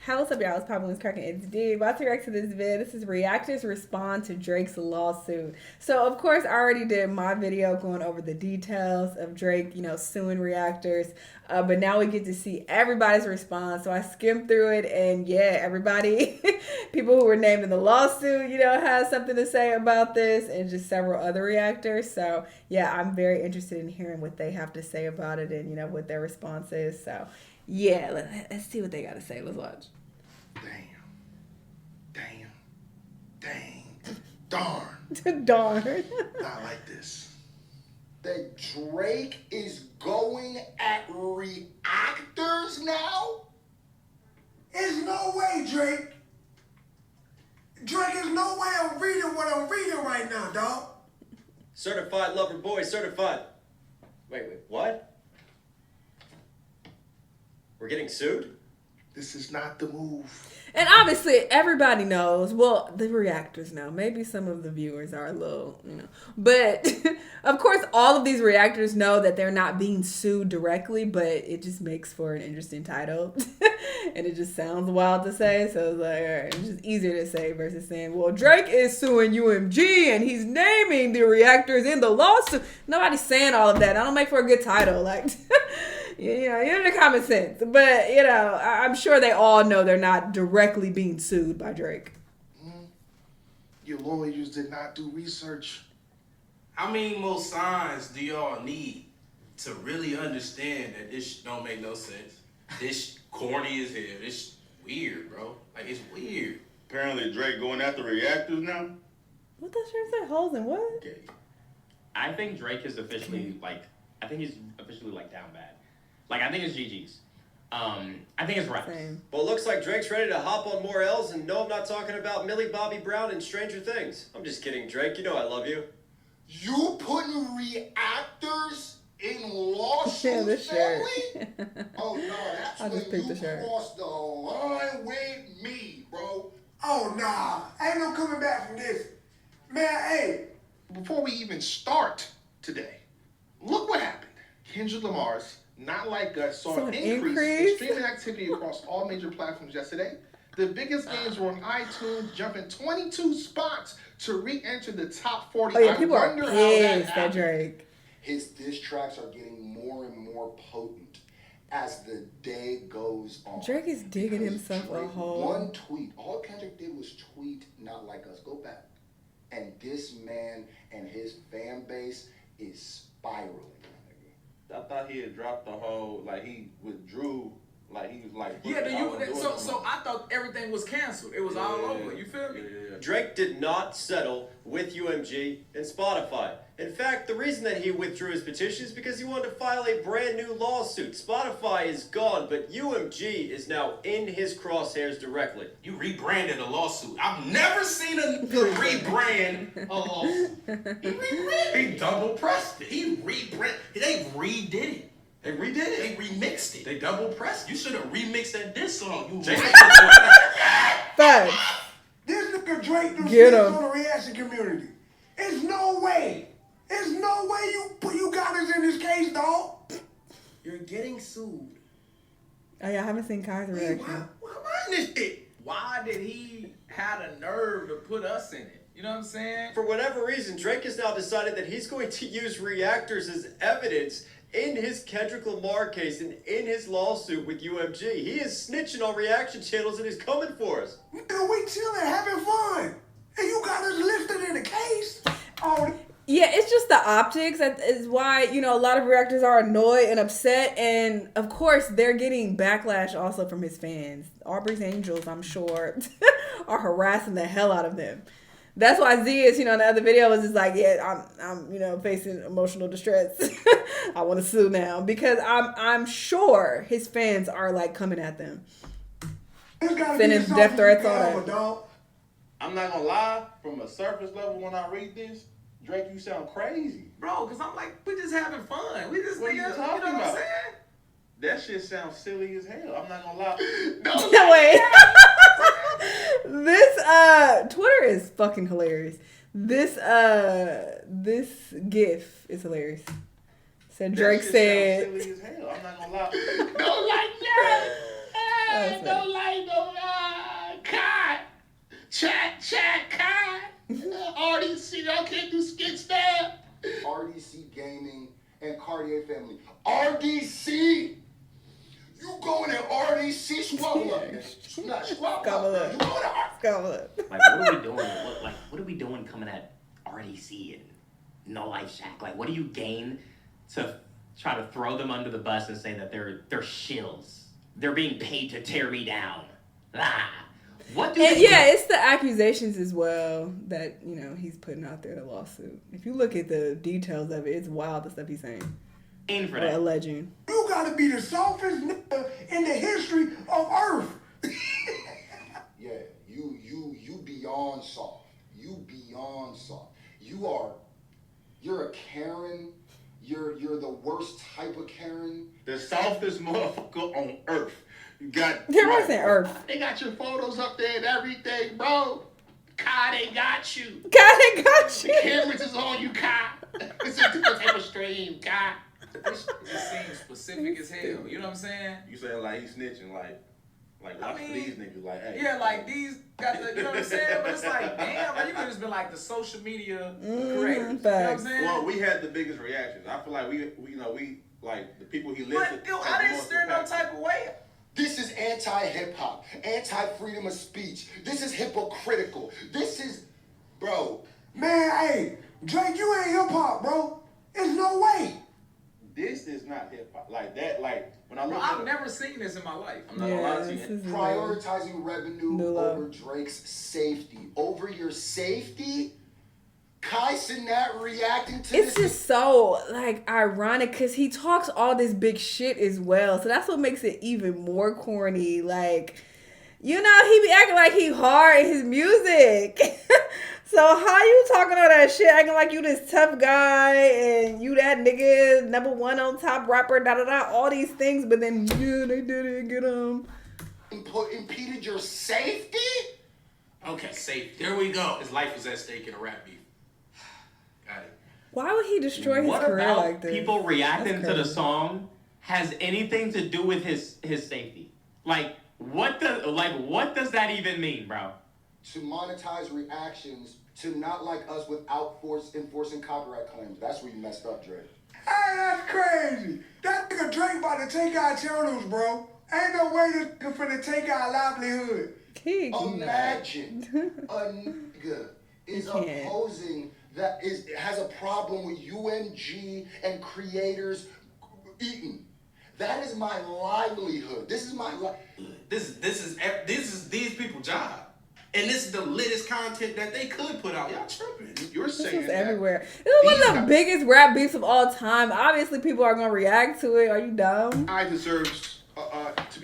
Hey, what's up, y'all? It's Pablo Cracking. It's D. About to react to this vid. This is Reactors respond to Drake's lawsuit. So, of course, I already did my video going over the details of Drake, suing Reactors. But now we get to see everybody's response. So I skimmed through it, and yeah, everybody, people who were named in the lawsuit, has something to say about this, and just several other reactors. So yeah, I'm very interested in hearing what they have to say about it, and what their response is. So yeah, let's see what they got to say. Let's watch. Dang. Darn. Darn. Not like this. That Drake is going at reactors now? There's no way, Drake. Drake, there's no way I'm reading what I'm reading right now, dog. Certified lover boy, certified. Wait, what? We're getting sued? This is not the move. And obviously, everybody knows. Well, the reactors know. Maybe some of the viewers are a little, But, of course, all of these reactors know that they're not being sued directly, but it just makes for an interesting title. And it just sounds wild to say. So it's like, all right, it's just easier to say versus saying, well, Drake is suing UMG and he's naming the reactors in the lawsuit. Nobody's saying all of that. That don't make for a good title. Like... you know the common sense. But, I'm sure they all know they're not directly being sued by Drake. Your lawyers did not do research. How many more signs do y'all need to really understand that this don't make no sense? This corny as hell. This weird, bro. Like, it's weird. Apparently Drake going after reactors now. What the shirt say? Holes in what? Okay. I think Drake is officially, down bad. I think it's GG's. I think it's right. Well, it looks like Drake's ready to hop on more L's, and no, I'm not talking about Millie Bobby Brown and Stranger Things. I'm just kidding, Drake. You know I love you. You putting reactors in lawsuits, family? Oh, no, that's I'll just when pick the you shirt. crossed the line with me, bro. Oh, nah. Ain't no coming back from this. Man, hey. Before we even start today, look what happened. Kendrick Lamar's Not Like Us saw an increase in streaming activity across all major platforms yesterday. The biggest games were on iTunes, jumping 22 spots to re-enter the top 40. Oh yeah, people are pissed at Drake. His diss tracks are getting more and more potent as the day goes on. Drake is digging himself a hole. One tweet. All Kendrick did was tweet Not Like Us. Go back. And this man and his fan base is spiraling. I thought he had dropped the whole, he withdrew, he was So I thought everything was canceled. It was all over. You feel me? Yeah. Drake did not settle with UMG and Spotify. In fact, the reason that he withdrew his petition is because he wanted to file a brand new lawsuit. Spotify is gone, but UMG is now in his crosshairs directly. You rebranded a lawsuit. I've never seen a rebrand a lawsuit. He rebranded. He double pressed it. He rebranded. They redid it. They redid it. They remixed it. They double pressed. You should have remixed that diss song. You Facts. This nigga Drake done Get snitched him. on the reaction community. There's no way. There's no way you got us in this case, dog. You're getting sued. Oh yeah, I haven't seen Kai's reaction. Why this shit? Why did he have the nerve to put us in it? You know what I'm saying? For whatever reason, Drake has now decided that he's going to use reactors as evidence in his Kendrick Lamar case and in his lawsuit with UMG. He is snitching on reaction channels and he's coming for us. Nigga, we chilling, having fun. And you got us listed in the case. Oh, Yeah, it's just the optics. That is why, a lot of reactors are annoyed and upset. And, of course, they're getting backlash also from his fans. Aubrey's Angels, I'm sure, are harassing the hell out of them. That's why Z is, in the other video was just like, yeah, I'm facing emotional distress. I want to sue now. Because I'm sure his fans are, coming at them. Sending death threats on it. Dog. I'm not gonna lie, from a surface level when I read this, Drake, you sound crazy. Bro, because I'm we just having fun. We just What are you niggas, talking you know what I'm about? saying? That shit sounds silly as hell. I'm not gonna lie. No way. This Twitter is fucking hilarious. This GIF is hilarious. So Drake That shit said, sounds silly as hell. I'm not gonna lie. Don't like that. That was funny. like no Kai. Chat, Kai. RDC, y'all can't do skits now. RDC Gaming and Cartier family. RDC! You going to RDC? Squabble up, man. Squabble up. You going to Squabble up. Like, what are we doing? What are we doing coming at RDC and No Life Shack? Like, what do you gain to try to throw them under the bus and say that they're shills? They're being paid to tear me down. Ah. What do And they yeah, it's the accusations as well that, you know, he's putting out there, the lawsuit. If you look at the details of it, it's wild the stuff he's saying. gain for Or that? alleging. You gotta be the softest nigga in the history of Earth. Yeah, you beyond soft. You beyond soft. You're a Karen. You're the worst type of Karen. The softest motherfucker on earth. You got. They're right saying Earth. They got your photos up there and everything, bro. Kai, they got you. God, they got The you. cameras is on you, Kai. It's a different type of stream, Kai. It just seems specific as hell. You know what I'm saying? You saying like he's snitching, like watch I mean, for these niggas, like hey. Yeah, like these got the, you know what I'm saying? But it's like, damn, like you could just been like the social media creators. You know what I'm saying? Well, we had the biggest reactions. I feel like we like the people he listed. But dude, I didn't steer no type of way. This is anti-hip-hop, anti-freedom of speech. This is hypocritical. This is, bro. Man, hey, Drake, you ain't hip hop, bro. There's no way. This is not hip hop like that. Like when I Bro, look, I've never seen this in my life. I'm not gonna lie to this you. is Prioritizing revenue Nulo. over Drake's safety. Over your safety? Kai Cenat reacting to It's this. just so like ironic because he talks all this big shit as well, so that's what makes it even more corny. Like, you know, he be acting like he hard in his music. So how you talking all that shit, acting like you this tough guy and you that nigga #1 on top rapper, da da da, all these things, but then yeah, they didn't get him. Impeded your safety? Okay, safe. There we go. His life was at stake in a rap beef. Got it. Why would he destroy his What career about like this? people reacting That's to the crazy. song has anything to do with his safety? Like, what does that even mean, bro? To monetize reactions to not like us without enforcing copyright claims. That's where you messed up, Drake. Hey, that's crazy. That nigga Drake about to take our channels, bro. Ain't no way this nigga finna take our livelihood. He Imagine a nigga is can't. opposing that has a problem with UMG and creators eating. That is my livelihood. This is my This is these people's job. And this is the littest content that they could put out. Y'all tripping. you're This saying is that everywhere. This is one of the biggest rap beefs of all time. Obviously, people are gonna react to it. Are you dumb? I deserves to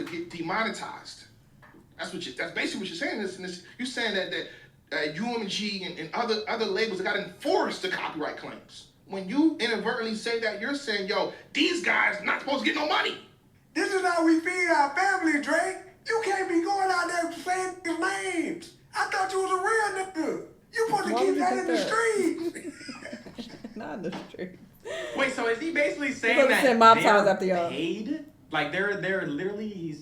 get demonetized. That's basically what you're saying. You're saying that UMG and other labels got to enforce the copyright claims. When you inadvertently say that, you're saying, yo, these guys not supposed to get no money. This is how we feed our family, Drake. You can't be going out there saying niggas' names. I thought you was a real nigga. You supposed to Why keep would you that in think the street. Not in the street. Wait, so is he basically saying supposed to that send mob they're ties after y'all. paid? Like they're literally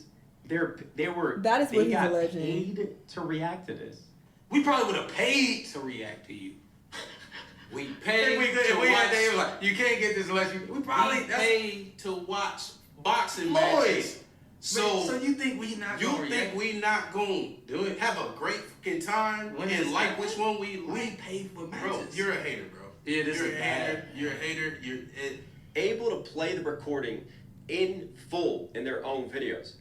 they That is what he's got alleging. paid to react to this. We probably would have paid to react to you. We paid If we could- to if we had watch. they were like, you can't get this unless you. We probably We paid to watch boxing matches. So you think we not? you gonna think react? we not gonna do it? Have a great fucking time When and is like that? which one we We like? paid for matches. Bro, you're a hater, bro. Yeah, this you're is a bad. hater. You're a hater. Able to play the recording in full in their own videos.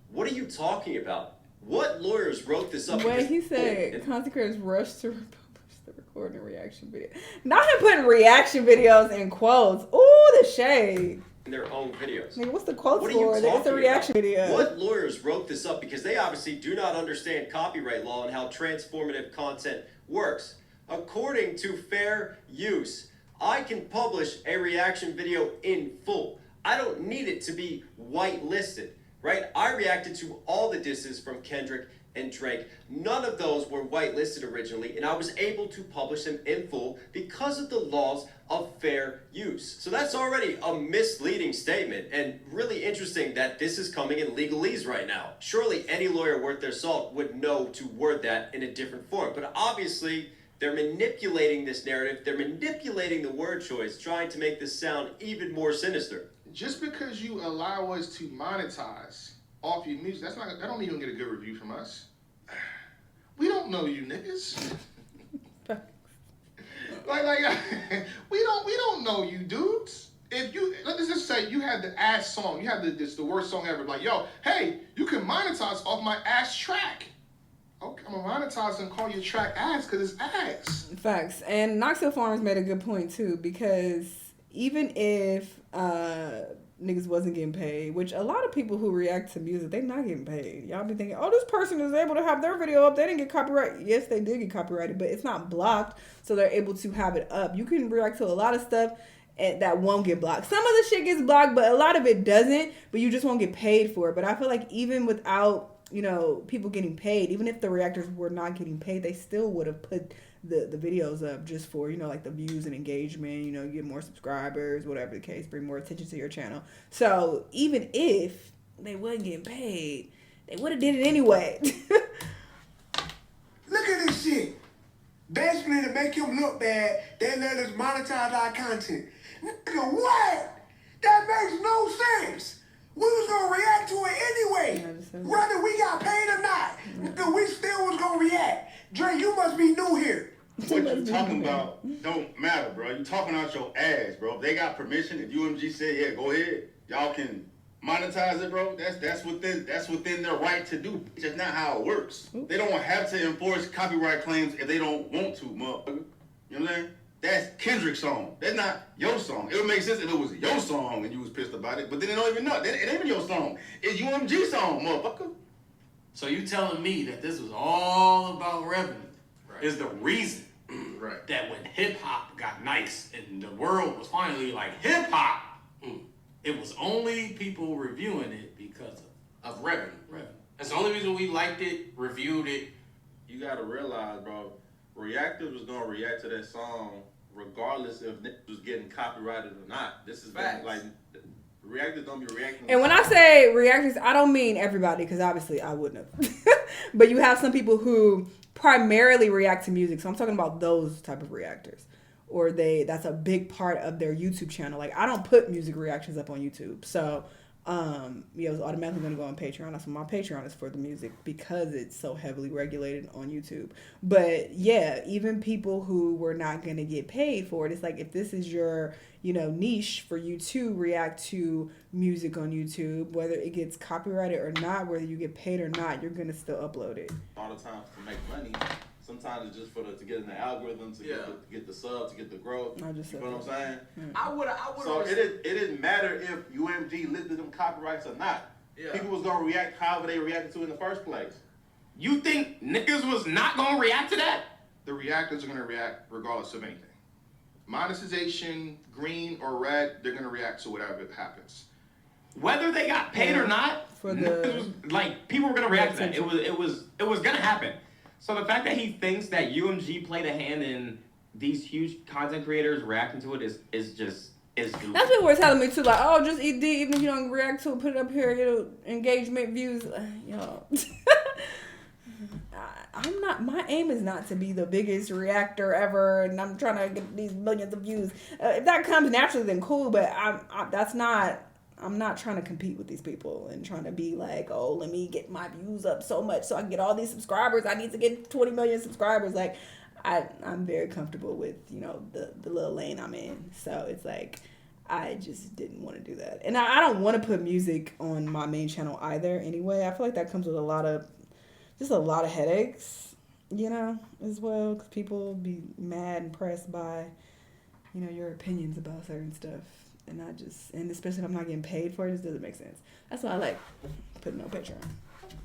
What are you talking about? What lawyers wrote this up? When Because- he said and- content creators rush to republish the recording reaction video. Not him putting reaction videos in quotes. Ooh, the shade. in their own videos. Nigga, what's the quotes What are you for? It's a talking reaction about? video. What lawyers wrote this up? Because they obviously do not understand copyright law and how transformative content works. According to fair use, I can publish a reaction video in full. I don't need it to be whitelisted. right? I reacted to all the disses from Kendrick and Drake. None of those were whitelisted originally, and I was able to publish them in full because of the laws of fair use. So that's already a misleading statement, and really interesting that this is coming in legalese right now. Surely any lawyer worth their salt would know to word that in a different form, but obviously they're manipulating this narrative, they're manipulating the word choice, trying to make this sound even more sinister. Just because you allow us to monetize off your music, that don't even get a good review from us. We don't know you niggas. like we don't know you dudes. If you, let's just say you had the ass song, you had the worst song ever, like, yo, hey, you can monetize off my ass track. Okay, I'm gonna monetize and call your track ass because it's ass. Facts. And Knoxville Farmers made a good point too, because even if niggas wasn't getting paid, which a lot of people who react to music, they not getting paid. Y'all be thinking, oh, this person is able to have their video up. They didn't get copyright. Yes, they did get copyrighted, but it's not blocked, so they're able to have it up. You can react to a lot of stuff that won't get blocked. Some of the shit gets blocked, but a lot of it doesn't, but you just won't get paid for it. But I feel like even without, you know, people getting paid, even if the reactors were not getting paid, they still would have put the videos up just for, you know, like the views and engagement, you know, you get more subscribers, whatever the case, bring more attention to your channel. So even if they wasn't getting paid, they would have did it anyway. Look at this shit. Basically, to make him look bad, they let us monetize our content. Nigga, what? That makes no sense. We was gonna react to it anyway. Whether we got paid or not, nigga, we still was gonna react. Dre, you must be new here. What you talking about don't matter, bro. You talking out your ass, bro. If they got permission, if UMG said, yeah, go ahead, y'all can monetize it, bro. That's within their right to do. It's just not how it works. They don't have to enforce copyright claims if they don't want to, motherfucker. You know what I'm saying? That's Kendrick's song. That's not your song. It would make sense if it was your song and you was pissed about it, but then they don't even know. It ain't even your song. It's UMG song, motherfucker. So you telling me that this was all about revenue is the reason that when hip-hop got nice and the world was finally like hip-hop, it was only people reviewing it because of revenue. That's the only reason we liked it, reviewed it. You gotta realize, bro, Reactors was gonna react to that song regardless if niggas was getting copyrighted or not. This is like Reactors don't be reacting. And when I say reactors, I don't mean everybody, because obviously I wouldn't have. But you have some people who primarily react to music. So I'm talking about those type of reactors. Or that's a big part of their YouTube channel. Like, I don't put music reactions up on YouTube. So it was automatically going to go on Patreon. That's what my Patreon is for, the music, because it's so heavily regulated on YouTube. But yeah, even people who were not going to get paid for it, it's like, if this is your, you know, niche for you to react to music on YouTube, whether it gets copyrighted or not, whether you get paid or not, you're going to still upload it. All the time to make money. Sometimes it's just to get in the algorithm, to get the sub, to get the growth. You know what I'm saying? I would. So it didn't matter if UMG lifted them copyrights or not. Yeah. People was gonna react however they reacted to it in the first place. You think niggas was not gonna react to that? The reactors are gonna react regardless of anything. Monetization, green or red, they're gonna react to whatever happens. Whether they got paid or not, for the like, people were gonna react to that. It was gonna happen. So the fact that he thinks that UMG played a hand in these huge content creators reacting to it is goofy. That's what we're telling me too. Like, oh, just ED, even if you don't react to it, put it up here, it'll engagement views. Yo, I'm not. My aim is not to be the biggest reactor ever, and I'm trying to get these millions of views. If that comes naturally, then cool. But I'm not trying to compete with these people and trying to be like, oh, let me get my views up so much so I can get all these subscribers. I need to get 20 million subscribers. Like, I'm very comfortable with, you know, the little lane I'm in. So it's like, I just didn't want to do that. And I don't want to put music on my main channel either anyway. I feel like that comes with a lot of headaches, you know, as well. Because people be mad and pressed by, you know, your opinions about certain stuff. And especially if I'm not getting paid for it, it just doesn't make sense. That's why I like putting no picture on.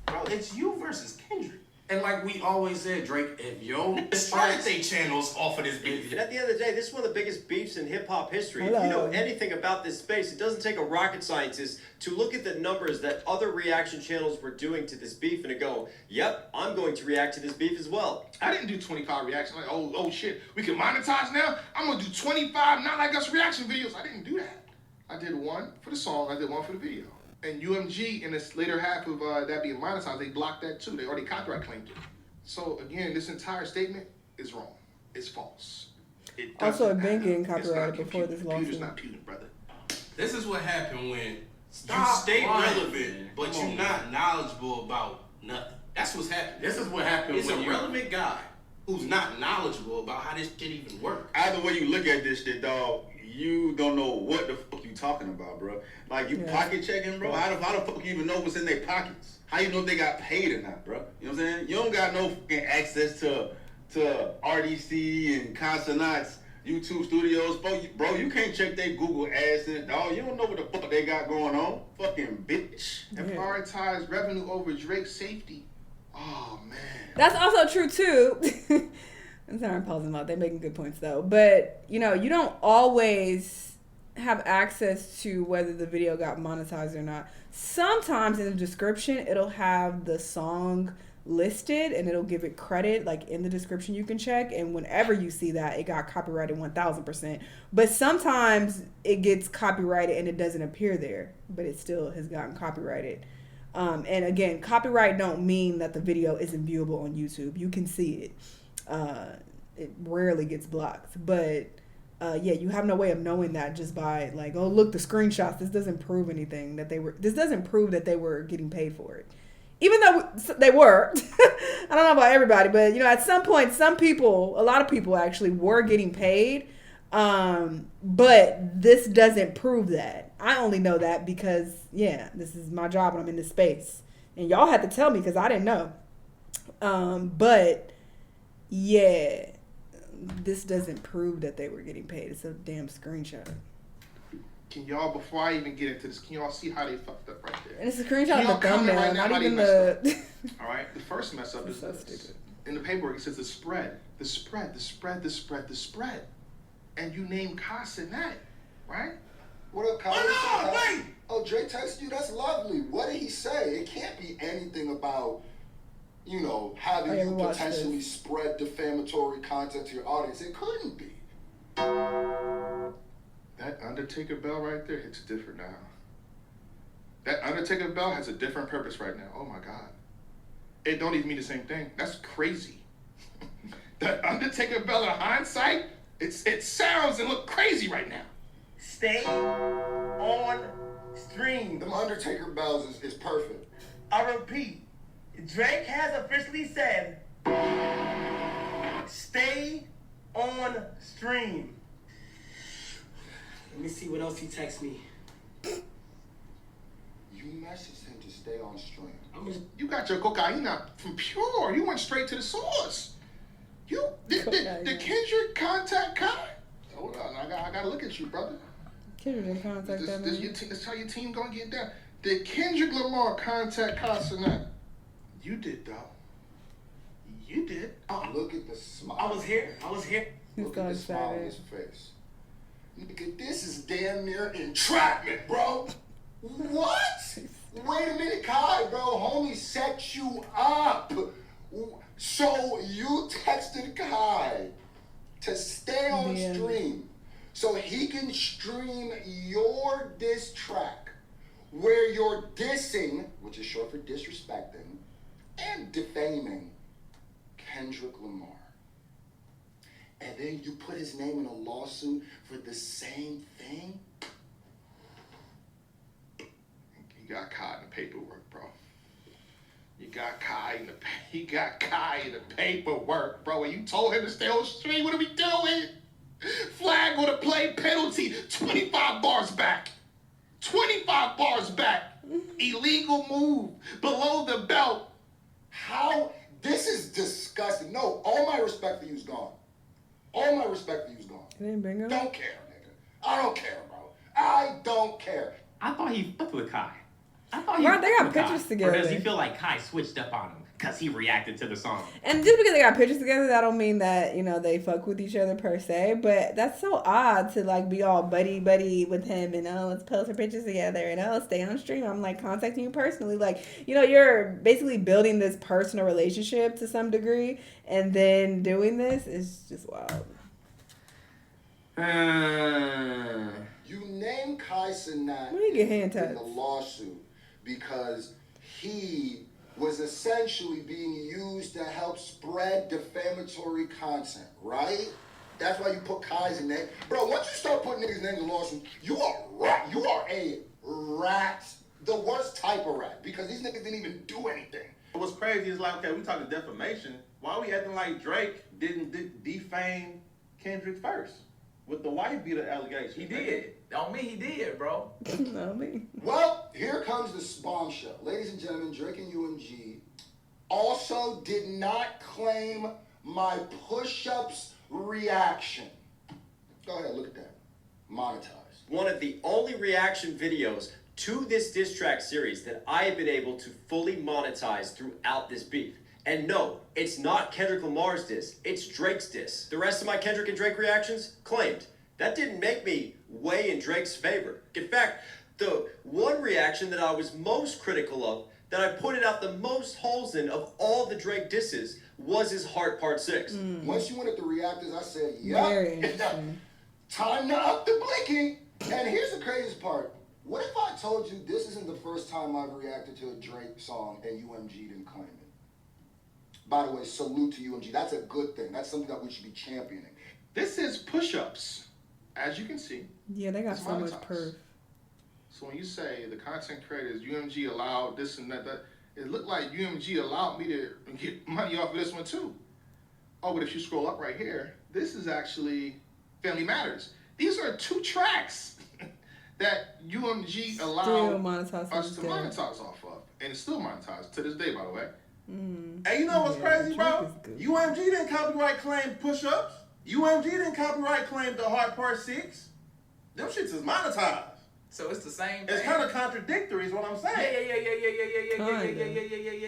Bro, it's you versus Kendrick. And like we always said, Drake, if yo started their channels off of this video. And at the end of the day, this is one of the biggest beefs in hip-hop history. Hello. If you know anything about this space, it doesn't take a rocket scientist to look at the numbers that other reaction channels were doing to this beef and to go, yep, I'm going to react to this beef as well. I didn't do 25 reactions like, oh shit, we can monetize now? I'm gonna do 25 Not Like Us reaction videos. I didn't do that. I did one for the song, I did one for the video. And UMG, in this later half of that being monetized, they blocked that too. They already copyright claimed it. So again, this entire statement is wrong. It's false. It Also, it been getting It's not copyrighted before computing. this Computer's lawsuit. not computing, brother. This is what happened when you Stop stay lying, relevant, man. but Come you're on, not knowledgeable about nothing. That's what's happening. This is what happened It's when a you- relevant guy who's not knowledgeable about how this shit even works. Either way you look at this shit, dog, you don't know what the fuck you talking about, bro. Like, you pocket checking, bro? How the fuck you even know what's in their pockets? How you know if they got paid or not, bro? You know what I'm saying? You don't got no fucking access to RDC and Consonants, YouTube studios. Bro, you can't check their Google ads in, dog. You don't know what the fuck they got going on. Fucking bitch. And prioritize revenue over Drake's safety. Oh, man. That's also true too. I'm sorry, I'm pausing out. They're making good points though. But you know, you don't always have access to whether the video got monetized or not. Sometimes in the description, it'll have the song listed and it'll give it credit, like in the description you can check. And whenever you see that, it got copyrighted 1000%. But sometimes it gets copyrighted and it doesn't appear there, but it still has gotten copyrighted. And again, copyright don't mean that the video isn't viewable on YouTube. You can see it. It rarely gets blocked, but yeah, you have no way of knowing that just by like, oh, look, the screenshots. This doesn't prove anything that they were. This doesn't prove that they were getting paid for it, even though they were. I don't know about everybody, but you know, at some point, a lot of people actually were getting paid. But this doesn't prove that. I only know that because yeah, this is my job and I'm in this space, and y'all had to tell me because I didn't know. But yeah, this doesn't prove that they were getting paid. It's a damn screenshot. Can y'all, before I even get into this, can y'all see how they fucked up right there? And it's a screenshot Can of the y'all comment thumbnail, right now not how they even messed the. up? All right, the first mess up is so this. stupid. In the paperwork, it says the spread. And you name Casa in that, right? What up, Kyle? Oh, no, wait! Oh, Dre texted you? That's lovely. What did he say? It can't be anything about, you know, having you potentially spread defamatory content to your audience. It couldn't be. That Undertaker bell right there hits different now. That Undertaker bell has a different purpose right now. Oh my God. It don't even mean the same thing. That's crazy. That Undertaker bell in hindsight, it sounds and look crazy right now. Stay on stream. Them Undertaker bells is perfect. I repeat, Drake has officially said, stay on stream. Let me see what else he texts me. You messaged him to stay on stream. You got your cocaine from Pure. You went straight to the source. Did Kendrick contact Kai? Hold on, I gotta look at you, brother. Kendrick didn't contact that man. This how your team gonna get down. Did Kendrick Lamar contact Consonant? You did, though. You did. Look at the smile. I was here. Look at the smile on his face. Nigga, this is damn near entrapment, bro. What? Wait a minute, Kai, bro. Homie set you up. So you texted Kai to stay on stream so he can stream your diss track where you're dissing, which is short for disrespecting, and defaming Kendrick Lamar. And then you put his name in a lawsuit for the same thing? You got caught in the paperwork, bro. You got Kai in the paperwork, bro. And you told him to stay on the street. What are we doing? Flag on a play penalty. 25 bars back. 25 bars back. Illegal move. Below the belt. How? This is disgusting. No, all my respect for you is gone. All my respect for you is gone. Don't care, nigga. I don't care, bro. I don't care. I thought he fucked with Kai. I thought he Right, they got with pictures Kai. together. Or does he feel like Kai switched up on him because he reacted to the song? And just because they got pictures together, that don't mean that, you know, they fuck with each other per se. But that's so odd to like be all buddy with him and let's post our pictures together and stay on stream. I'm like contacting you personally. Like, you know, you're basically building this personal relationship to some degree, and then doing this is just wild. You name Kai Cenat in the lawsuit because he was essentially being used to help spread defamatory content, right? That's why you put Kai's name. Bro, once you start putting niggas' names in lawsuit, you are rat. You are a rat. The worst type of rat, because these niggas didn't even do anything. What's crazy is like, okay, we talking defamation. Why are we acting like Drake didn't defame Kendrick first with the wife beater allegation? He did. On me, he did, bro. On me. Well, here comes the bombshell. Ladies and gentlemen, Drake and UMG also did not claim my push-ups reaction. Go ahead, look at that. Monetized. One of the only reaction videos to this diss track series that I have been able to fully monetize throughout this beef. And no, it's not Kendrick Lamar's diss, it's Drake's diss. The rest of my Kendrick and Drake reactions, claimed. That didn't make me weigh in Drake's favor. In fact, the one reaction that I was most critical of, that I pointed out the most holes in of all the Drake disses, was his Heart Part 6. Once you went at the reactors, I said, yep, time to up the blinking. And here's the craziest part. What if I told you this isn't the first time I've reacted to a Drake song and UMG didn't claim it? By the way, salute to UMG. That's a good thing. That's something that we should be championing. This is push-ups. As you can see, yeah, they got it's so monetized. much proof. So when you say the content creators, UMG allowed this and that, it looked like UMG allowed me to get money off of this one too. Oh, but if you scroll up right here, this is actually Family Matters. These are 2 tracks that UMG allowed us to monetize off of. And it's still monetized to this day, by the way. And you know what's crazy, bro? UMG didn't copyright claim push-ups. UMG didn't copyright claim the Heart Part 6. Them shits is monetized. So it's the same thing. It's kind of contradictory is what I'm saying.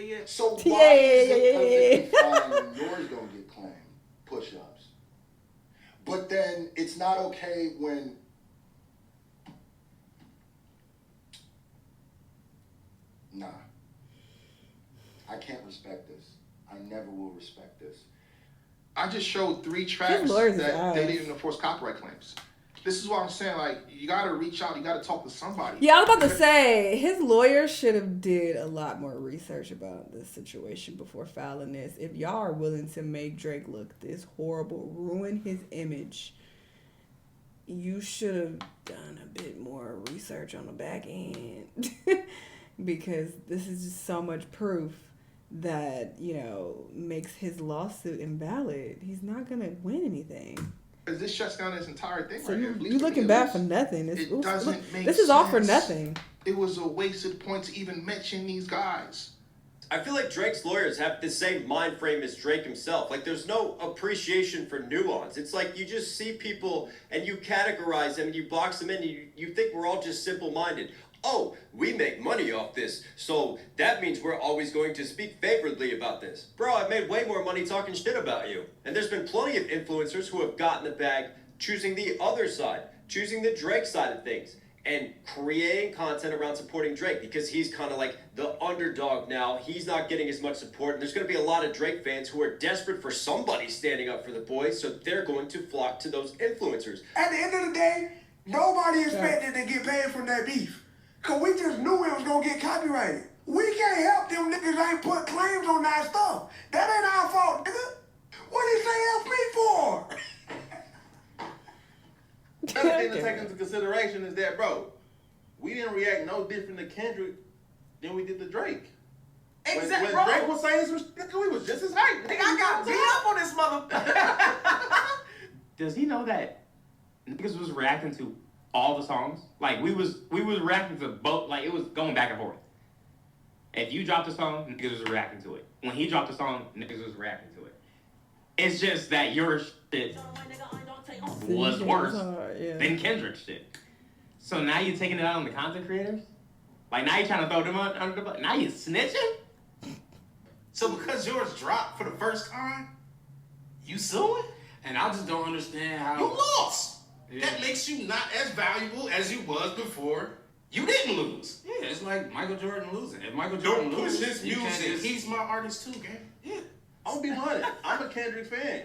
Yeah. So why is it perfectly fine when yours don't get claimed? Push-ups. But then it's not okay when nah. I can't respect this. I never will respect this. I just showed 3 tracks that they didn't enforce copyright claims. This is what I'm saying. Like, you gotta reach out. You gotta talk to somebody. Yeah, I was about to say his lawyer should have did a lot more research about this situation before filing this. If y'all are willing to make Drake look this horrible, ruin his image, you should have done a bit more research on the back end, because this is just so much proof that, you know, makes his lawsuit invalid. He's not gonna win anything. Because this shuts down this entire thing So right here. you're looking bad for nothing. It doesn't make sense. This is all for nothing. It was a wasted point to even mention these guys. I feel like Drake's lawyers have the same mind frame as Drake himself. Like, there's no appreciation for nuance. It's like you just see people and you categorize them and you box them in and you think we're all just simple-minded. Oh, we make money off this, so that means we're always going to speak favorably about this. Bro, I've made way more money talking shit about you. And there's been plenty of influencers who have gotten the bag choosing the other side, choosing the Drake side of things, and creating content around supporting Drake because he's kind of like the underdog now. He's not getting as much support, and there's going to be a lot of Drake fans who are desperate for somebody standing up for the boys, so they're going to flock to those influencers. At the end of the day, nobody expected to get paid from that beef. Cause we just knew it was gonna get copyrighted. We can't help them niggas ain't put claims on that stuff. That ain't our fault, nigga. What did they help me for? Another thing to take into consideration is that, bro, we didn't react no different to Kendrick than we did to Drake. Exactly. When Drake was saying some shit, we was just as hyped. Nigga, I got beat up on this motherfucker. Does he know that niggas was reacting to all the songs? Like, we was reacting to both. Like, it was going back and forth. If you dropped a song, niggas was reacting to it. When he dropped a song, niggas was reacting to it. It's just that your shit was worse than Kendrick's shit. So now you're taking it out on the content creators? Like, now you trying to throw them under the bus. Now you snitching? So because yours dropped for the first time, you suing? And I just don't understand how... You lost. Yeah. That makes you not as valuable as you was before. You didn't lose. Yeah, it's like Michael Jordan losing. If Michael Don't Jordan push loses, his you can't music. just... He's my artist too, gang. Yeah. I'm gonna be 100. I'm a Kendrick fan.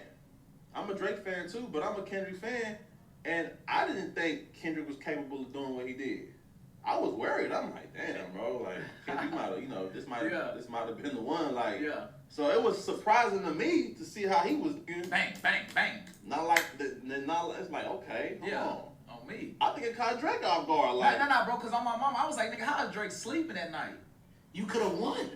I'm a Drake fan too, but I'm a Kendrick fan, and I didn't think Kendrick was capable of doing what he did. I was worried. I'm like, damn, bro, like Kendrick might have, this might have been the one. Like, so it was surprising to me to see how he was doing. Bang, bang, bang. Not like it's like, okay, hold on. On me. I think it caught Drake off guard. Like, no, bro, because on my mom, I was like, nigga, how is Drake sleeping at night? You could have won.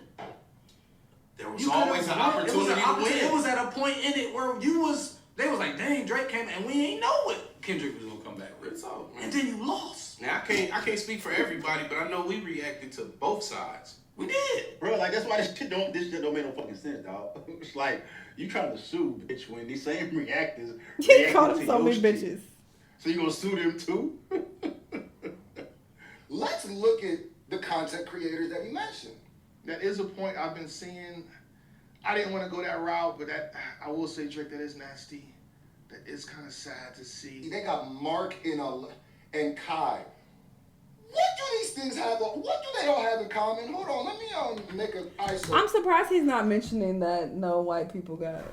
There was You always an opportunity to win. It was at a point in it where they was like, dang, Drake came and we ain't know what Kendrick was gonna come back with. So, And then you lost. now I can't speak for everybody, but I know we reacted to both sides. We did. bro, like that's why this shit don't make no fucking sense, dog. It's like you trying to sue, bitch, when these same reactors. He called him so many bitches. So you gonna sue them too? Let's look at the content creators that he mentioned. That is a point I've been seeing. I didn't want to go that route, but I will say, Drake, that is nasty. That is kind of sad to see. They got Mark and Kai. What do these things have? What do they all have in common? Hold on, let me make an ISO. I'm surprised he's not mentioning that no white people got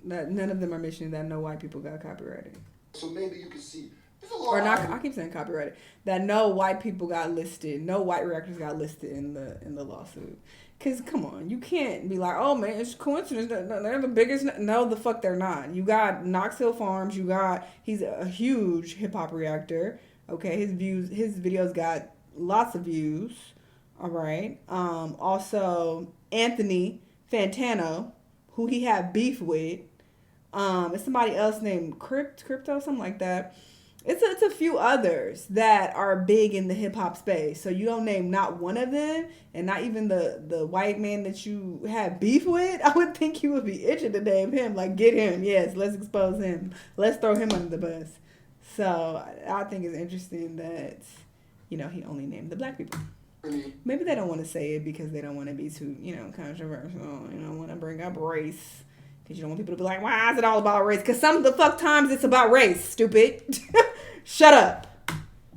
that. None of them are mentioning that no white people got copyrighted. So maybe you can see. Or not, I keep saying copyrighted. That no white people got listed, no white reactors got listed in the lawsuit. Cause come on, you can't be like, oh man, it's coincidence. They're the biggest. No, the fuck they're not. You got Knox Hill Farms. He's a huge hip hop reactor. Okay, his videos got lots of views. All right. Also Anthony Fantano, who he had beef with. It's somebody else named Crypto, something like that. It's a few others that are big in the hip hop space. So you don't name not one of them, and not even the white man that you have beef with. I would think you would be itching to name him. Like, get him. Yes, let's expose him. Let's throw him under the bus. So I think it's interesting that, he only named the black people. Maybe they don't want to say it because they don't want to be too, controversial. You don't want to bring up race. Because you don't want people to be like, why is it all about race? Because some of the fuck times it's about race, stupid. Shut up.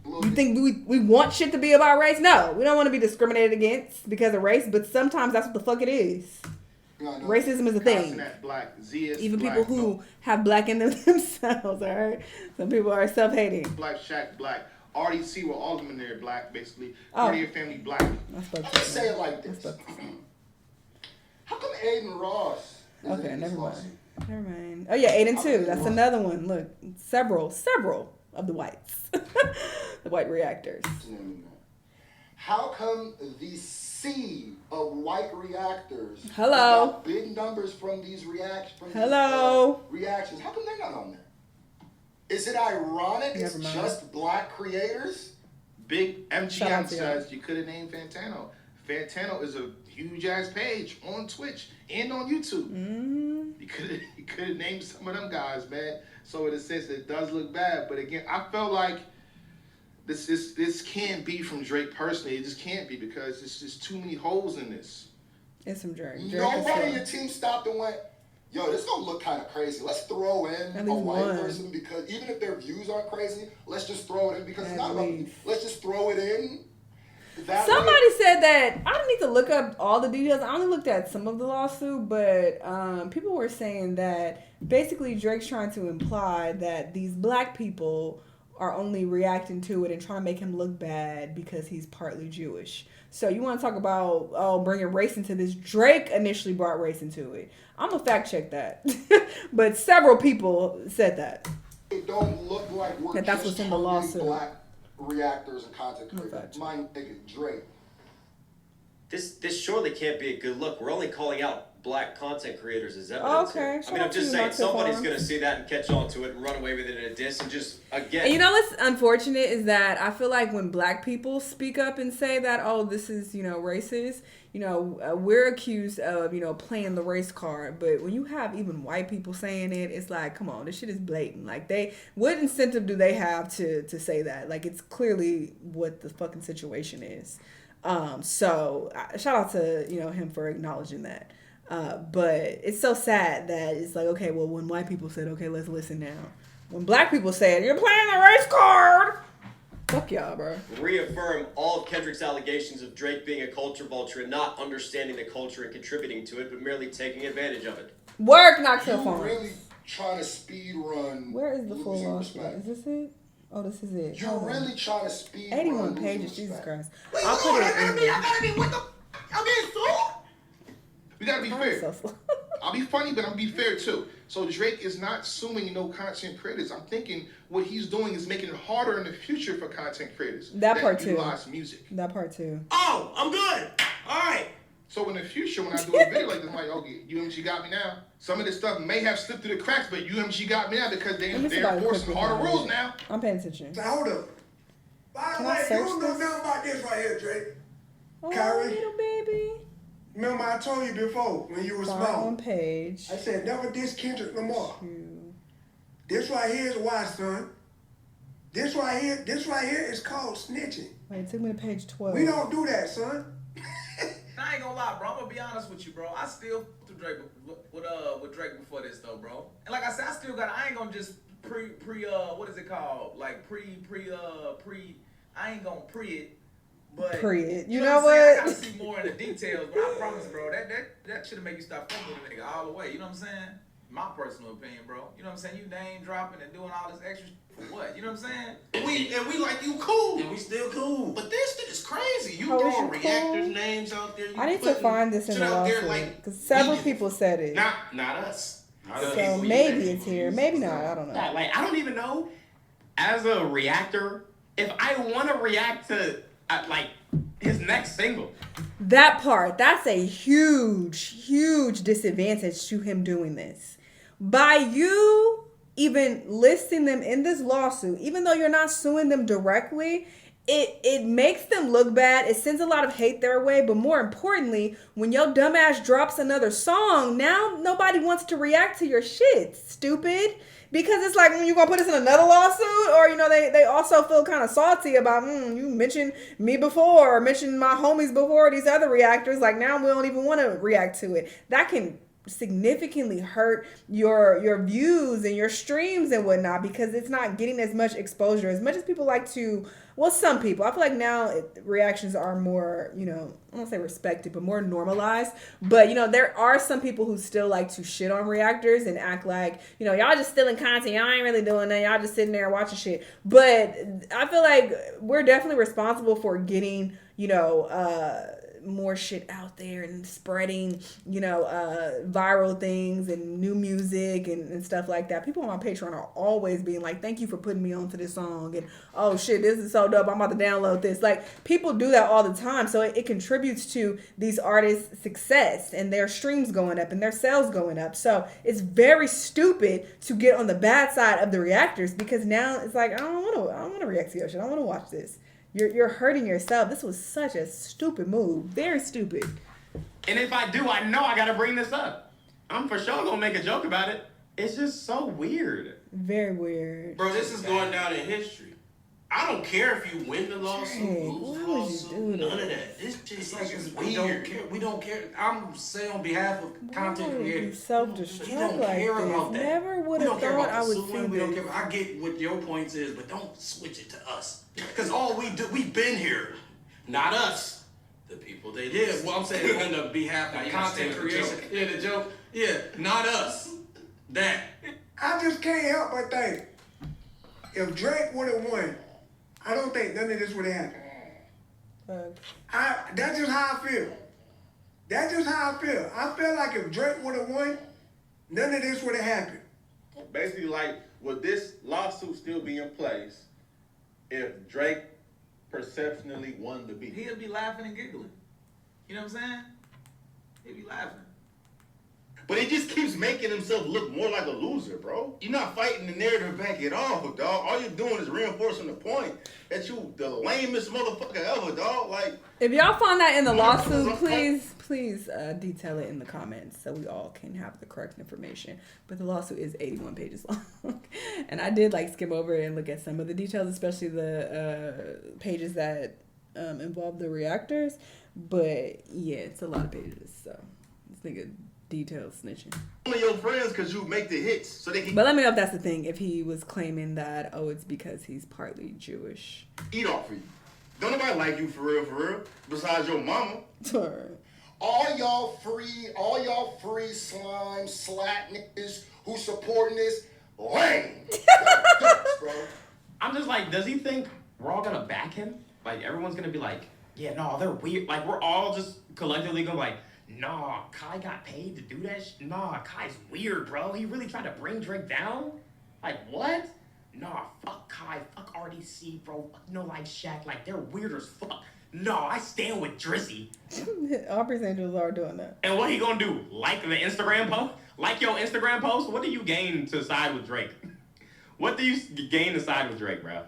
You think we want shit to be about race? No, we don't want to be discriminated against because of race, but sometimes that's what the fuck it is. Racism is a thing. Black, even black, people who have black in them themselves, all right? Some people are self-hating. Black Shack, black. RDC, were all of them in there black, basically. Cartier family, black. Let's say it like this. How come Aiden Ross? Okay, never mind. Oh yeah, 8 and 2. That's another one. Look, several of the whites, the white reactors. How come the sea of white reactors? Hello. Got big numbers from these reactions. Reactions. How come they're not on there? Is it ironic? It's just black creators. Big MGM says you could have named Fantano. Fantano is a huge ass page on Twitch and on YouTube. Mm-hmm. You could have named some of them guys, man. So in a sense, it does look bad. But again, I felt like this can't be from Drake personally. It just can't be because it's just too many holes in this. It's from Drake. Nobody in your team stopped and went, yo, this gonna look kind of crazy. Let's throw in a white person because even if their views aren't crazy, let's just throw it in because it's not about. Let's just throw it in. Somebody said that I don't need to look up all the details. I only looked at some of the lawsuit, but people were saying that basically Drake's trying to imply that these black people are only reacting to it and trying to make him look bad because he's partly Jewish. So you want to talk about bringing race into this? Drake initially brought race into it. I'm gonna fact check that, but several people said that. It don't look like we're that's what's in the lawsuit. Black reactors and content creators. My nigga Drake. This surely can't be a good look. We're only calling out black content creators as evidence. Okay. I mean, I'm just saying somebody's going to see that and catch on to it and run away with it in a diss and just, again. And what's unfortunate is that I feel like when black people speak up and say that, oh, this is, racist, we're accused of, playing the race card. But when you have even white people saying it, it's like, come on, this shit is blatant. Like, what incentive do they have to say that? Like, it's clearly what the fucking situation is. So shout out to him for acknowledging that. But it's so sad that it's like, okay, well, when white people said, okay, let's listen now. When black people said, you're playing the race card. Fuck y'all, bro. Reaffirm all of Kendrick's allegations of Drake being a culture vulture and not understanding the culture and contributing to it, but merely taking advantage of it. Work, Knoxville phone. Really trying to speed run. Where is the full lawsuit? Is this it? Oh, this is it. You're really trying to speed 81 run. pages, Jesus Christ. Wait, I'll put it in there. I gotta be what the? I'm getting sued? We gotta be fair. So slow. I'll be funny, but I'll be fair too. So Drake is not suing no content creators. I'm thinking what he's doing is making it harder in the future for content creators That part too. utilize music. That part too. Oh, I'm good. All right. So in the future, when I do a video like this, I'm like, okay, UMG got me now. Some of this stuff may have slipped through the cracks, but UMG got me now because they're enforcing harder rules now. I'm paying attention. So hold up. By the way, you don't know nothing about this right here, Drake. Oh, Kyrie. little baby. Remember I told you before when you were small. On page. I said never diss Kendrick no more. This right here is why, son. This right here is called snitching. Wait, it took me to page 12. We don't do that, son. I ain't gonna lie, bro. I'm gonna be honest with you, bro. I still f***ed with Drake with Drake before this though, bro. And like I said, I ain't gonna just what is it called? Like I ain't gonna pre it. But you know what? I gotta see more in the details, but I promise, bro, that should make you stop fucking with a nigga all the way. You know what I'm saying? My personal opinion, bro. You know what I'm saying? You name dropping and doing all this extra for what? You know what I'm saying? And we like you cool. And we still cool. But this shit is crazy. You How is throwing you reactors' cool? names out there. I need to find this in the lawsuit because several people said it. Not us. So maybe it's here. Maybe not. I don't know. Like, I don't even know. As a reactor, if I want to react to like his next single. That part, that's a huge disadvantage to him doing this. By you even listing them in this lawsuit, even though you're not suing them directly, it makes them look bad. It sends a lot of hate their way. But more importantly, when your dumbass drops another song, now nobody wants to react to your shit, stupid. Because it's like, you gonna put us in another lawsuit? Or, they also feel kind of salty about, you mentioned me before, or mentioned my homies before, these other reactors. Like, now we don't even want to react to it. That can significantly hurt your views and your streams and whatnot, because it's not getting as much exposure as much as people like to. Well, some people. I feel like now reactions are more, I don't want to say respected, but more normalized. But, there are some people who still like to shit on reactors and act like, y'all just stealing content. Y'all ain't really doing that. Y'all just sitting there watching shit. But I feel like we're definitely responsible for getting, more shit out there and spreading, viral things and new music and stuff like that. People on my Patreon are always being like, thank you for putting me onto this song. And, oh shit, this is so dope. I'm about to download this. Like, people do that all the time. So it contributes to these artists' success and their streams going up and their sales going up. So it's very stupid to get on the bad side of the reactors, because now it's like, I don't want to react to your shit. I want to watch this. You're hurting yourself. This was such a stupid move. Very stupid. And if I do, I know I gotta bring this up. I'm for sure gonna make a joke about it. It's just so weird. Very weird. Bro, this is going down in history. I don't care if you win the lawsuit, lose the lawsuit, none of that. This just is weird. We don't care. I'm saying on behalf of content creators. Self-destruct We don't like care this. about that. Never would have thought I would see We don't this. care. I get what your points is, but don't switch it to us. Because all we do, we've been here. Not us. The people they did. Yeah, well, I'm saying on the behalf of content creation. Yeah, the joke. Yeah, not us. That. I just can't help but think, if Drake would have won, I don't think none of this would have happened. That's just how I feel. That's just how I feel. I feel like if Drake would have won, none of this would have happened. Basically, like, would this lawsuit still be in place if Drake perceptionally won the beat? He'll be laughing and giggling. You know what I'm saying? He'll be laughing. But it just keeps making himself look more like a loser, bro. You're not fighting the narrative back at all, dog. All you're doing is reinforcing the point that you the lamest motherfucker ever, dog. Like, if y'all find that in the lawsuit, please detail it in the comments so we all can have the correct information. But the lawsuit is 81 pages long. And I did skim over it and look at some of the details, especially the pages that involve the reactors. But yeah, it's a lot of pages. So this nigga detailed snitching. Only your friends because you make the hits, so they can. But let me know if that's the thing. If he was claiming that, oh, it's because he's partly Jewish. Eat off of you. Don't nobody like you for real. Besides your mama. All y'all free slime slat niggas who supporting this lame. Bro. I'm just like, does he think we're all gonna back him? Like everyone's gonna be like, yeah, no, they're weird. Like we're all just collectively gonna be like, nah, Kai got paid to do that. Nah, Kai's weird, bro. He really tried to bring Drake down. Like what? Nah, fuck Kai, fuck RDC, bro. Fuck No Life Shack. Like they're weird as fuck. No, I stand with Drizzy. Aubrey's Angels are doing that. And what he gonna do? Like the Instagram post? Like your Instagram post? What do you gain to side with Drake? What do you gain to side with Drake, bro?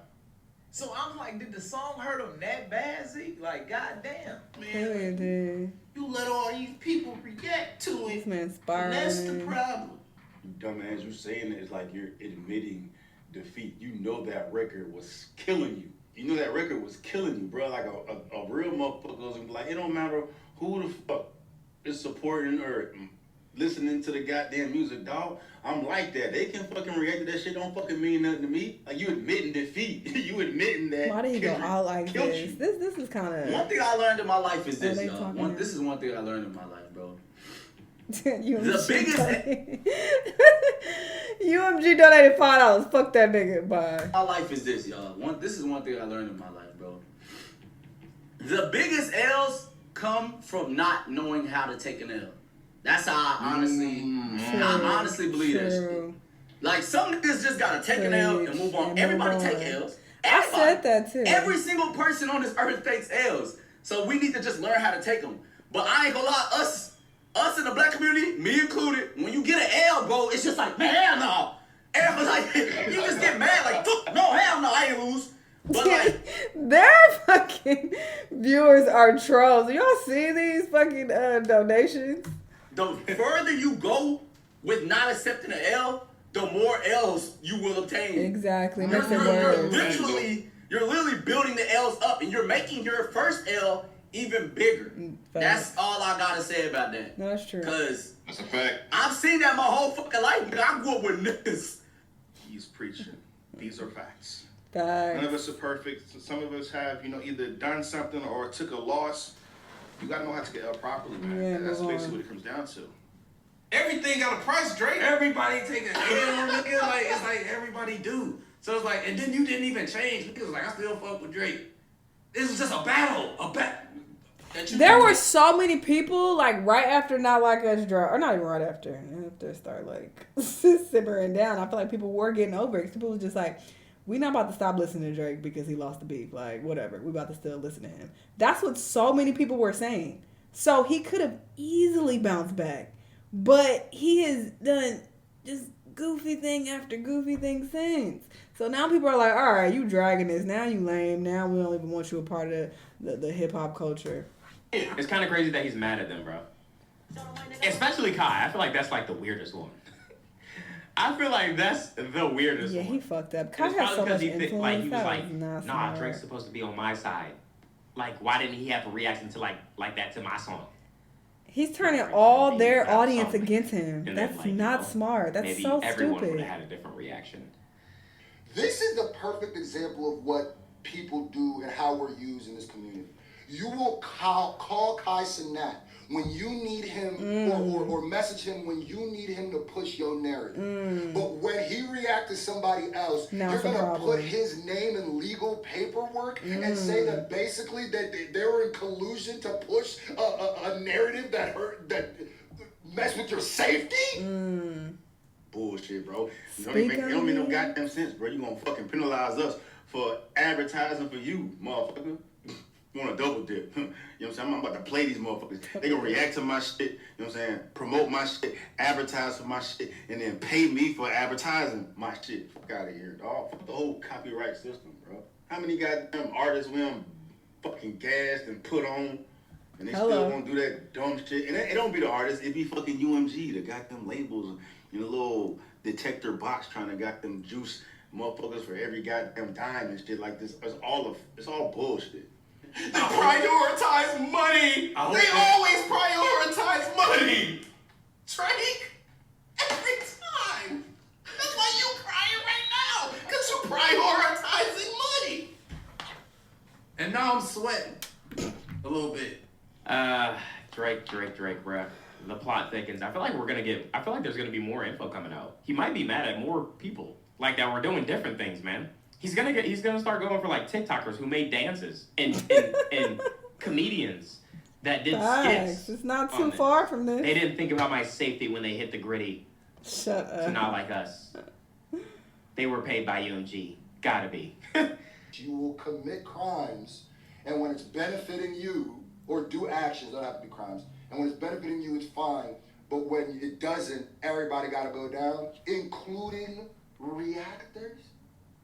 So I'm like, did the song hurt him that bad, Zeke? Like, goddamn. Man, you let all these people react to it. This man's spiraling. That's the problem. You dumbass, you saying it is like you're admitting defeat. You know that record was killing you. You know that record was killing you, bro. Like a real motherfucker was like, it don't matter who the fuck is supporting or listening to the goddamn music, dog. I'm like that. They can fucking react to that shit. Don't fucking mean nothing to me. Like you admitting defeat. You admitting that. Why did he go out like this? This is kind of. One thing I learned in my life is this, y'all. This is one thing I learned in my life, bro. The biggest. UMG donated $5. Fuck that nigga. Bye. My life is this, y'all. This is one thing I learned in my life, bro. The biggest L's come from not knowing how to take an L. That's how I honestly believe that shit. Like some niggas just gotta take an L and move on. Everybody take L's. I said that too. Every single person on this earth takes L's. So we need to just learn how to take them. But I ain't gonna lie, us in the black community, me included, when you get an L, bro, it's just like, man, hell no. Everyone's like, you just get mad, like, no, hell no, I ain't lose. But like, their fucking viewers are trolls. Y'all see these fucking donations? The further you go with not accepting an L, the more L's you will obtain. Exactly. You're literally building the L's up, and you're making your first L even bigger. That's all I gotta say about that. That's true. Cause that's a fact. I've seen that my whole fucking life. I grew up with niggas. He's preaching. These are facts. Facts. None of us are perfect. Some of us have, either done something or took a loss. You gotta know how to get L properly, man. Yeah, that's basically what it comes down to. Everything got a price, Drake. Everybody take an L, nigga. Like it's like everybody do. So it's like, and then you didn't even change. Niggas like, I still fuck with Drake. This was just a battle. There were so many people, like, right after Not Like Us dropped, or not even right after it started, like, simmering down. I feel like people were getting over it. People were just like, we not about to stop listening to Drake because he lost the beef. Like, whatever. We about to still listen to him. That's what so many people were saying. So he could have easily bounced back. But he has done just goofy thing after goofy thing since. So now people are like, all right, you dragging this. Now you lame. Now we don't even want you a part of the hip-hop culture. It's kind of crazy that he's mad at them, bro. Especially Kai. I feel like that's like the weirdest one. I feel like that's the weirdest one. Yeah, he fucked up. Kai it's has so much he influence. He was like, nah, Drake's supposed to be on my side. Like, why didn't he have a reaction to like that to my song? He's turning all their audience against him. That's not smart. That's maybe so everyone stupid. would have had a different reaction. This is the perfect example of what people do and how we're used in this community. You will call Kai Cenat when you need him or message him when you need him to push your narrative. But when he reacts to somebody else, you're going to put his name in legal paperwork and say that basically that they were in collusion to push a narrative that mess with your safety? Bullshit, bro. It don't make no goddamn sense, bro. You gonna fucking penalize us for advertising for you, motherfucker. You want to double dip. You know what I'm saying? I'm about to play these motherfuckers. They gonna react to my shit, you know what I'm saying? Promote my shit, advertise for my shit, and then pay me for advertising my shit. Fuck out of here, dog. Fuck the whole copyright system, bro. How many goddamn artists we done fucking gassed and put on, and they still won't do that dumb shit? And it don't be the artists, it be fucking UMG, the goddamn labels in a little detector box trying to goddamn juice motherfuckers for every goddamn dime and shit like this. It's all bullshit. They prioritize money. They always prioritize money. Drake, every time. That's why you crying right now, because you're prioritizing money. And now I'm sweating a little bit. Drake, bruh. The plot thickens. I feel like there's gonna be more info coming out. He might be mad at more people like that we're doing different things, man. He's gonna start going for like TikTokers who made dances and comedians that did skits. It's not too far from this. They didn't think about my safety when they hit the gritty. Shut up. So not like us. They were paid by UMG. Gotta be. You will commit crimes, and when it's benefiting you, or do actions, don't have to be crimes, and when it's benefiting you, it's fine. But when it doesn't, everybody gotta go down, including reactors.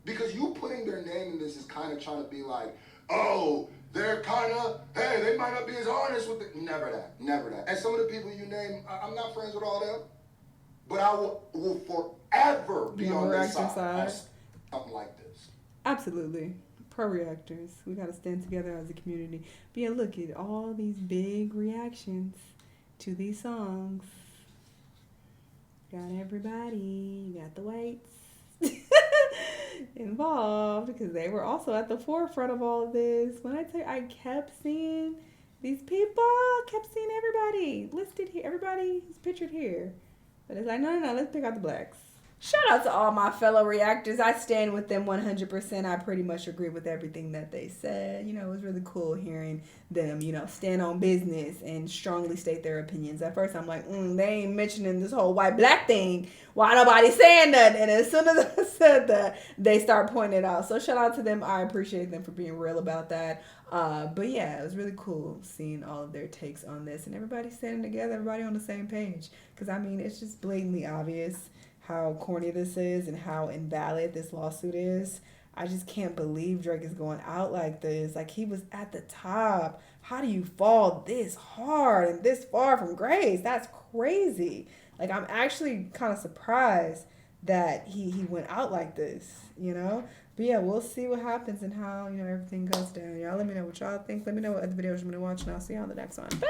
Because you putting their name in this is kind of trying to be like, oh, they're kind of, hey, they might not be as honest with it. Never that. And some of the people you name, I'm not friends with all them, but I will forever be on their side. Something like this. Absolutely. Pro reactors. We got to stand together as a community. But yeah, look at all these big reactions to these songs. Got everybody. You got the whites involved because they were also at the forefront of all of this. When I tell you, I kept seeing these people, kept seeing everybody listed here. Everybody is pictured here. But it's like, no, let's pick out the blacks. Shout out to all my fellow reactors. I stand with them 100%. I pretty much agree with everything that they said. You know, it was really cool hearing them, you know, stand on business and strongly state their opinions. At first, I'm like, they ain't mentioning this whole white-black thing. Why nobody saying that? And as soon as I said that, they start pointing it out. So shout out to them. I appreciate them for being real about that. But yeah, it was really cool seeing all of their takes on this. And everybody standing together, everybody on the same page. Because, I mean, it's just blatantly obvious how corny this is and how invalid this lawsuit is. I just can't believe Drake is going out like this. Like, he was at the top. How do you fall this hard and this far from grace? That's crazy. Like, I'm actually kind of surprised that he went out like this, you know? But yeah, we'll see what happens and how, you know, everything goes down. Y'all let me know what y'all think. Let me know what other videos you want to watch, and I'll see you on the next one. Bye.